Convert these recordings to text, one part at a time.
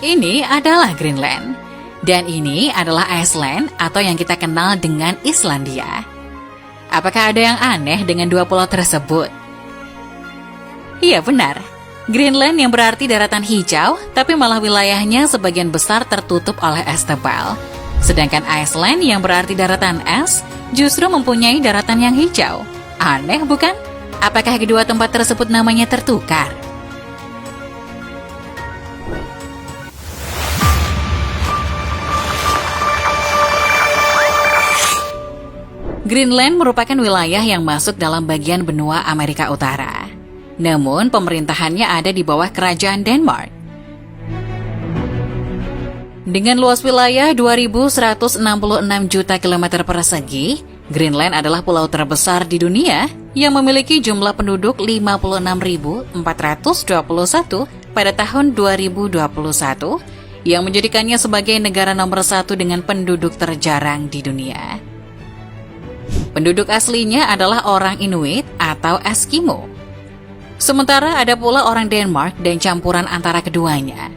Ini adalah Greenland. Dan ini adalah Iceland atau yang kita kenal dengan Islandia. Apakah ada yang aneh dengan dua pulau tersebut? Iya benar, Greenland yang berarti daratan hijau, tapi malah wilayahnya sebagian besar tertutup oleh es tebal. Sedangkan Iceland yang berarti daratan es, justru mempunyai daratan yang hijau. Aneh bukan? Apakah kedua tempat tersebut namanya tertukar? Greenland merupakan wilayah yang masuk dalam bagian benua Amerika Utara. Namun, pemerintahannya ada di bawah kerajaan Denmark. Dengan luas wilayah 2.166 juta kilometer persegi, Greenland adalah pulau terbesar di dunia yang memiliki jumlah penduduk 56.421 pada tahun 2021, yang menjadikannya sebagai negara nomor 1 dengan penduduk terjarang di dunia. Penduduk aslinya adalah orang Inuit atau Eskimo. Sementara ada pula orang Denmark dan campuran antara keduanya.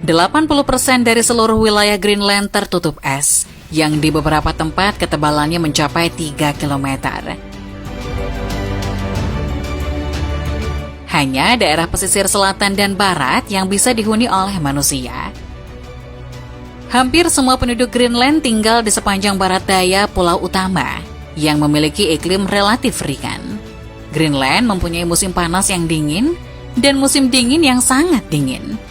80% dari seluruh wilayah Greenland tertutup es, yang di beberapa tempat ketebalannya mencapai 3 km. Hanya daerah pesisir selatan dan barat yang bisa dihuni oleh manusia. Hampir semua penduduk Greenland tinggal di sepanjang barat daya pulau utama, yang memiliki iklim relatif ringan. Greenland mempunyai musim panas yang dingin dan musim dingin yang sangat dingin.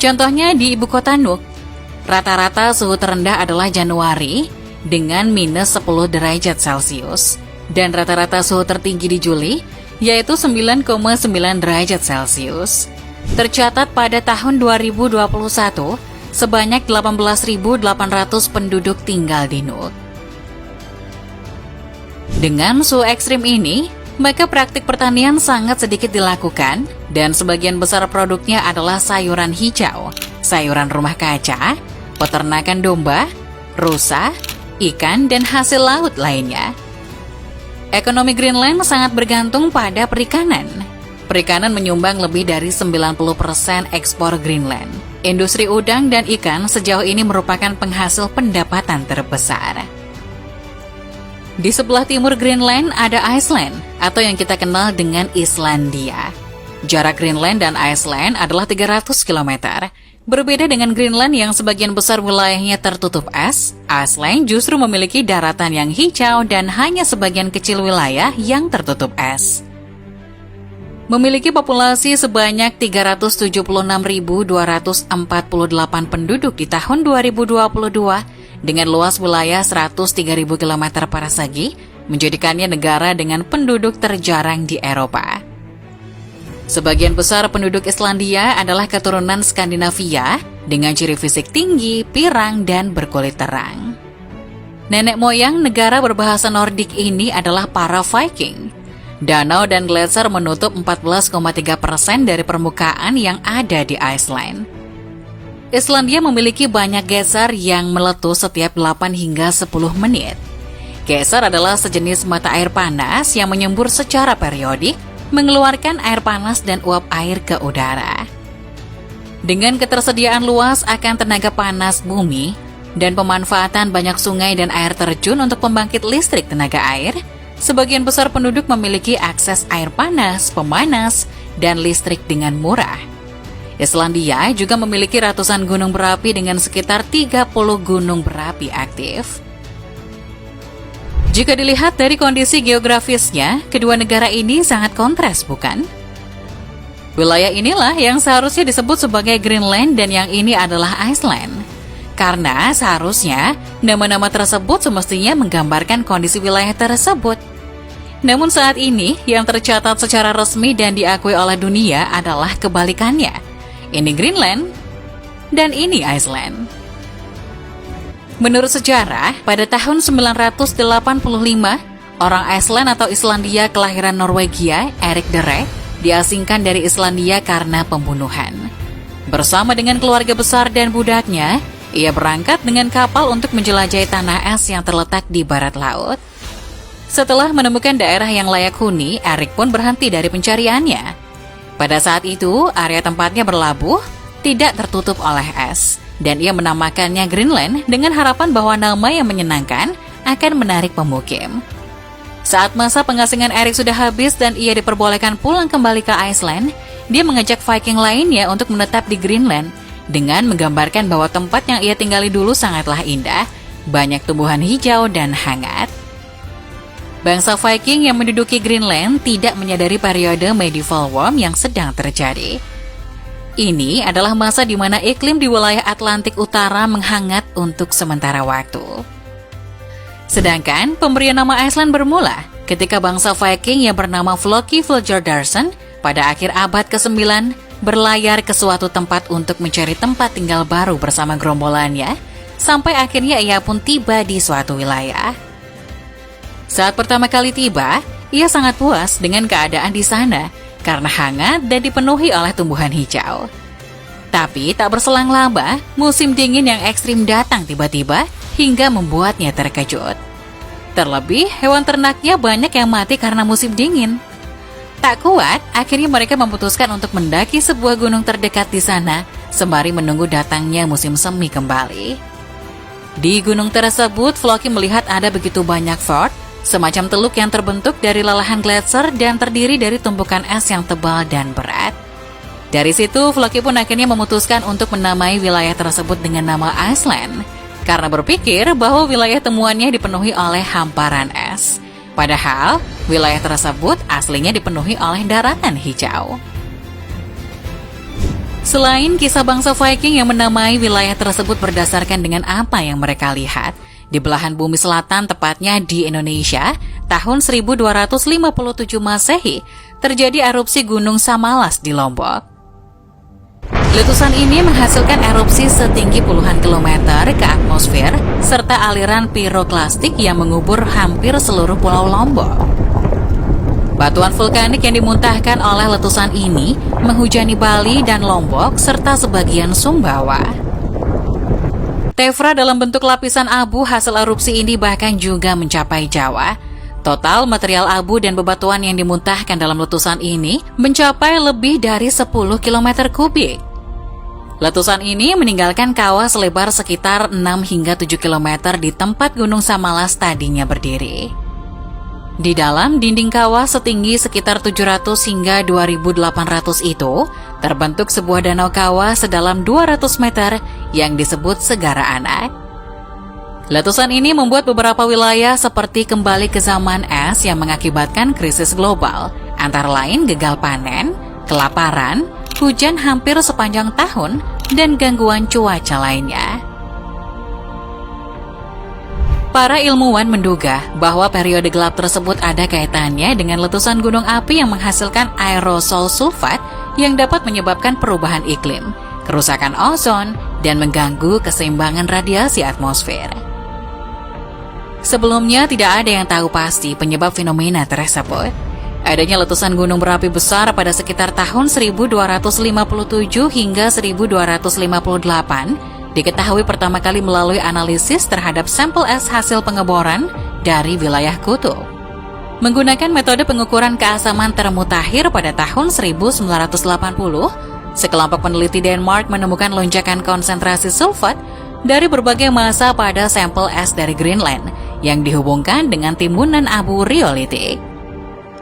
Contohnya di ibu kota Nuuk, rata-rata suhu terendah adalah Januari dengan minus 10 derajat Celcius, dan rata-rata suhu tertinggi di Juli yaitu 9,9 derajat Celcius. Tercatat pada tahun 2021, sebanyak 18.800 penduduk tinggal di Nuuk. Dengan suhu ekstrim ini, maka praktik pertanian sangat sedikit dilakukan dan sebagian besar produknya adalah sayuran hijau, sayuran rumah kaca, peternakan domba, rusa, ikan, dan hasil laut lainnya. Ekonomi Greenland sangat bergantung pada perikanan. Perikanan menyumbang lebih dari 90% ekspor Greenland. Industri udang dan ikan sejauh ini merupakan penghasil pendapatan terbesar. Di sebelah timur Greenland ada Iceland, atau yang kita kenal dengan Islandia. Jarak Greenland dan Iceland adalah 300 km. Berbeda dengan Greenland yang sebagian besar wilayahnya tertutup es, Iceland justru memiliki daratan yang hijau dan hanya sebagian kecil wilayah yang tertutup es. Memiliki populasi sebanyak 376.248 penduduk di tahun 2022, dengan luas wilayah 103.000 km persegi, menjadikannya negara dengan penduduk terjarang di Eropa. Sebagian besar penduduk Islandia adalah keturunan Skandinavia dengan ciri fisik tinggi, pirang, dan berkulit terang. Nenek moyang negara berbahasa Nordik ini adalah para Viking. Danau dan gletser menutup 14,3% dari permukaan yang ada di Iceland. Islandia memiliki banyak geyser yang meletus setiap 8 hingga 10 menit. Geyser adalah sejenis mata air panas yang menyembur secara periodik, mengeluarkan air panas dan uap air ke udara. Dengan ketersediaan luas akan tenaga panas bumi dan pemanfaatan banyak sungai dan air terjun untuk pembangkit listrik tenaga air, sebagian besar penduduk memiliki akses air panas, pemanas, dan listrik dengan murah. Islandia juga memiliki ratusan gunung berapi dengan sekitar 30 gunung berapi aktif. Jika dilihat dari kondisi geografisnya, kedua negara ini sangat kontras, bukan? Wilayah inilah yang seharusnya disebut sebagai Greenland dan yang ini adalah Iceland. Karena seharusnya nama-nama tersebut semestinya menggambarkan kondisi wilayah tersebut. Namun saat ini yang tercatat secara resmi dan diakui oleh dunia adalah kebalikannya. Ini Greenland, dan ini Iceland. Menurut sejarah, pada tahun 985, orang Iceland atau Islandia kelahiran Norwegia, Erik the Red, diasingkan dari Islandia karena pembunuhan. Bersama dengan keluarga besar dan budaknya, ia berangkat dengan kapal untuk menjelajahi tanah es yang terletak di barat laut. Setelah menemukan daerah yang layak huni, Erik pun berhenti dari pencariannya. Pada saat itu, area tempatnya berlabuh tidak tertutup oleh es, dan ia menamakannya Greenland dengan harapan bahwa nama yang menyenangkan akan menarik pemukim. Saat masa pengasingan Erik sudah habis dan ia diperbolehkan pulang kembali ke Iceland, dia mengajak Viking lainnya untuk menetap di Greenland dengan menggambarkan bahwa tempat yang ia tinggali dulu sangatlah indah, banyak tumbuhan hijau dan hangat. Bangsa Viking yang menduduki Greenland tidak menyadari periode medieval warm yang sedang terjadi. Ini adalah masa di mana iklim di wilayah Atlantik Utara menghangat untuk sementara waktu. Sedangkan pemberian nama Iceland bermula ketika bangsa Viking yang bernama Floki Fjordarson pada akhir abad ke-9 berlayar ke suatu tempat untuk mencari tempat tinggal baru bersama gerombolannya, sampai akhirnya ia pun tiba di suatu wilayah. Saat pertama kali tiba, ia sangat puas dengan keadaan di sana karena hangat dan dipenuhi oleh tumbuhan hijau. Tapi tak berselang lama, musim dingin yang ekstrim datang tiba-tiba hingga membuatnya terkejut. Terlebih, hewan ternaknya banyak yang mati karena musim dingin. Tak kuat, akhirnya mereka memutuskan untuk mendaki sebuah gunung terdekat di sana, sembari menunggu datangnya musim semi kembali. Di gunung tersebut, Floki melihat ada begitu banyak fjord, semacam teluk yang terbentuk dari lelahan gletser dan terdiri dari tumpukan es yang tebal dan berat. Dari situ, Floki pun akhirnya memutuskan untuk menamai wilayah tersebut dengan nama Iceland, karena berpikir bahwa wilayah temuannya dipenuhi oleh hamparan es. Padahal, wilayah tersebut aslinya dipenuhi oleh daratan hijau. Selain kisah bangsa Viking yang menamai wilayah tersebut berdasarkan dengan apa yang mereka lihat, di belahan bumi selatan, tepatnya di Indonesia, tahun 1257 Masehi, terjadi erupsi Gunung Samalas di Lombok. Letusan ini menghasilkan erupsi setinggi puluhan kilometer ke atmosfer, serta aliran piroklastik yang mengubur hampir seluruh pulau Lombok. Batuan vulkanik yang dimuntahkan oleh letusan ini menghujani Bali dan Lombok, serta sebagian Sumbawa. Tefra dalam bentuk lapisan abu hasil erupsi ini bahkan juga mencapai Jawa. Total material abu dan bebatuan yang dimuntahkan dalam letusan ini mencapai lebih dari 10 km kubik. Letusan ini meninggalkan kawah selebar sekitar 6 hingga 7 km di tempat Gunung Samalas tadinya berdiri. Di dalam dinding kawah setinggi sekitar 700 hingga 2800 itu, terbentuk sebuah danau kawah sedalam 200 meter yang disebut Segara Anak. Letusan ini membuat beberapa wilayah seperti kembali ke zaman es yang mengakibatkan krisis global, antara lain gagal panen, kelaparan, hujan hampir sepanjang tahun, dan gangguan cuaca lainnya. Para ilmuwan menduga bahwa periode gelap tersebut ada kaitannya dengan letusan gunung api yang menghasilkan aerosol sulfat yang dapat menyebabkan perubahan iklim, kerusakan ozon, dan mengganggu keseimbangan radiasi atmosfer. Sebelumnya tidak ada yang tahu pasti penyebab fenomena tersebut. Adanya letusan gunung berapi besar pada sekitar tahun 1257 hingga 1258 diketahui pertama kali melalui analisis terhadap sampel es hasil pengeboran dari wilayah kutub. Menggunakan metode pengukuran keasaman termutakhir pada tahun 1980, sekelompok peneliti Denmark menemukan lonjakan konsentrasi sulfat dari berbagai masa pada sampel es dari Greenland yang dihubungkan dengan timbunan abu riolitik.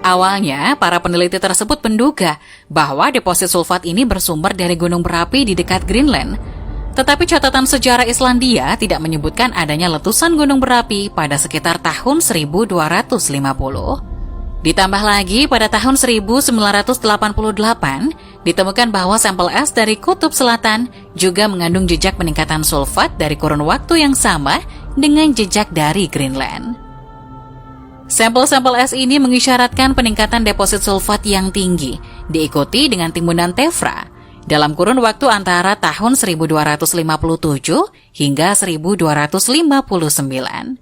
Awalnya, para peneliti tersebut menduga bahwa deposit sulfat ini bersumber dari gunung berapi di dekat Greenland. Tetapi catatan sejarah Islandia tidak menyebutkan adanya letusan gunung berapi pada sekitar tahun 1250. Ditambah lagi, pada tahun 1988, ditemukan bahwa sampel es dari Kutub Selatan juga mengandung jejak peningkatan sulfat dari kurun waktu yang sama dengan jejak dari Greenland. Sampel-sampel es ini mengisyaratkan peningkatan deposit sulfat yang tinggi, diikuti dengan timbunan tefra, dalam kurun waktu antara tahun 1257 hingga 1259.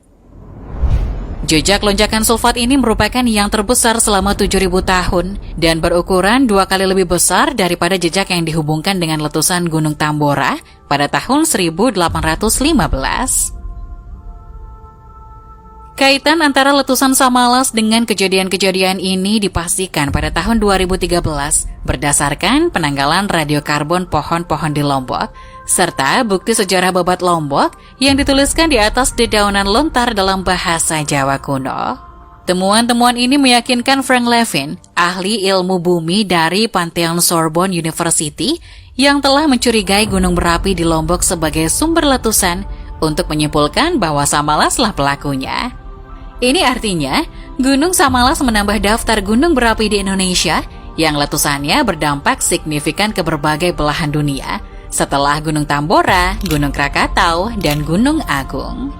Jejak lonjakan sulfat ini merupakan yang terbesar selama 7.000 tahun dan berukuran 2 kali lebih besar daripada jejak yang dihubungkan dengan letusan Gunung Tambora pada tahun 1815. Kaitan antara letusan Samalas dengan kejadian-kejadian ini dipastikan pada tahun 2013 berdasarkan penanggalan radiokarbon pohon-pohon di Lombok, serta bukti sejarah babat Lombok yang dituliskan di atas dedaunan lontar dalam bahasa Jawa kuno. Temuan-temuan ini meyakinkan Frank Levin, ahli ilmu bumi dari Pantheon Sorbonne University, yang telah mencurigai gunung berapi di Lombok sebagai sumber letusan untuk menyimpulkan bahwa Samalaslah pelakunya. Ini artinya, Gunung Samalas menambah daftar gunung berapi di Indonesia yang letusannya berdampak signifikan ke berbagai belahan dunia, setelah Gunung Tambora, Gunung Krakatau, dan Gunung Agung.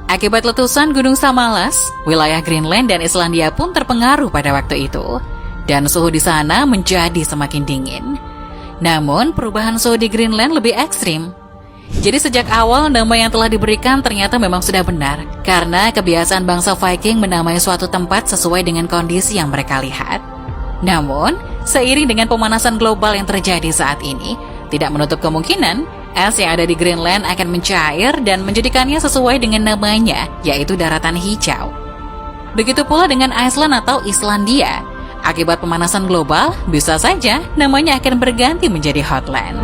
Akibat letusan Gunung Samalas, wilayah Greenland dan Islandia pun terpengaruh pada waktu itu, dan suhu di sana menjadi semakin dingin. Namun, perubahan suhu di Greenland lebih ekstrim. Jadi sejak awal nama yang telah diberikan ternyata memang sudah benar, karena kebiasaan bangsa Viking menamai suatu tempat sesuai dengan kondisi yang mereka lihat. Namun, seiring dengan pemanasan global yang terjadi saat ini, tidak menutup kemungkinan es yang ada di Greenland akan mencair dan menjadikannya sesuai dengan namanya, yaitu daratan hijau. Begitu pula dengan Iceland atau Islandia. Akibat pemanasan global, bisa saja namanya akan berganti menjadi Hotland.